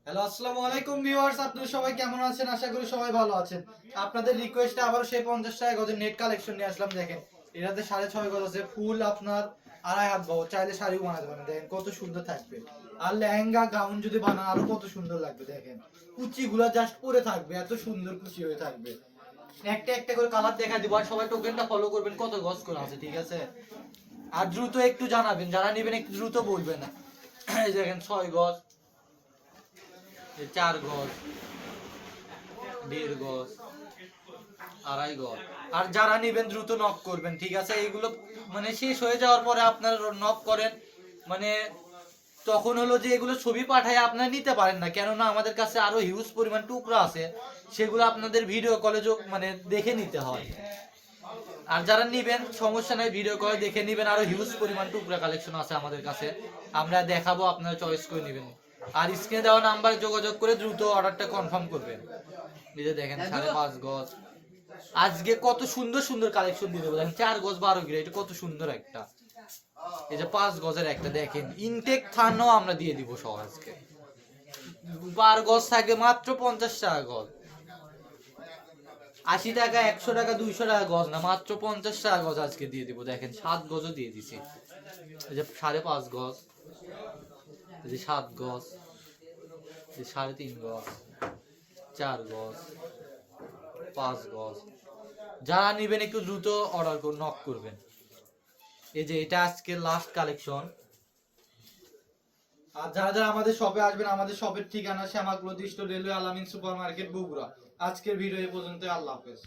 Hello, আসসালামু আলাইকুম viewers, আপনারা সবাই কেমন আছেন? আশা করি সবাই ভালো আছেন। আপনাদের রিকোয়েস্টে আবারও সেই 50 টাকা গজের নেট কালেকশন নিয়ে আসলাম। দেখেন, এটাতে 6.5 গজ আছে, ফুল আপনার 2.5 হাত বড়, চাইলে শাড়িও বানাতে পারেন। দেখেন কত সুন্দর থাকবে। আর লেহেঙ্গা গাউন যদি বানান আরো কত সুন্দর লাগবে। দেখেন কুচিগুলা জাস্ট পরে থাকবে, এত সুন্দর কুচি হয়ে থাকবে। একটা একটা করে কালার দেখা দিব, আর সবাই টোকেনটা ফলো করবেন কত গজ করে আছে, ঠিক আছে? আর দ্রুত একটু জানাবেন, যারা নেবেন একটু দ্রুত বলবেন না। এই দেখেন 6 গজ, 4 গজ, 1.5 গজ, 2.5 গজ। আর যারা নেবেন দ্রুত নক করবেন, ঠিক আছে? এইগুলো মানে শেষ হয়ে যাওয়ার পরে আপনারা নক করেন, মানে তখন হলো যে এগুলো ছবি পাঠায় আপনারা নিতে পারেন না, কেননা আমাদের কাছে আরো হিউজ পরিমাণ টুকরা আছে, সেগুলো আপনাদের ভিডিও কলে মানে দেখে নিতে হয়। আর যারা নিবেন সমস্যা নাই, ভিডিও কলে দেখে নিবেন, আরো হিউজ পরিমাণ টুকরা কালেকশন আছে আমাদের কাছে, আমরা দেখাবো, আপনারা চয়েস করে নেবেন। আর স্ক্রিনে দেওয়া নাম্বারে যোগাযোগ করে দ্রুত অর্ডারটা কনফার্ম করবেন। এই যে দেখেন 5.5 গজ, আজকে কত সুন্দর সুন্দর কালেকশন দিয়ে দেবো। দেখেন 4 গজ 12 গ্রেড, কত সুন্দর একটা। এই যে 5 গজের একটা দেখেন, ইনটেক থানও আমরা দিয়ে দিব সব আজকে। 12 গজ থাকে মাত্র 50 টাকা গজ, 80 টাকা 100 টাকা 200 টাকা গজ না, মাত্র 50 টাকা গজ আজকে দিয়ে দিব। দেখেন 7 গজও দিয়ে দিছি। এই যে 5.5 গজ, এই যে 7 গজ, এই 3.5 গজ, 4 গজ, 5 গজ। যারা নিবেন একটু দ্রুত অর্ডার করে নক করবেন। এই যে এটা আজকের লাস্ট কালেকশন। আর যারা যারা আমাদের শপে আসবেন, আমাদের শপের ঠিকানা শ্যামাগুলো দৃষ্ট রেলওয়ে আলামিন সুপার মার্কেট বগুড়া। আজকের ভিডিও এ পর্যন্ত, আল্লাহ হাফেজ।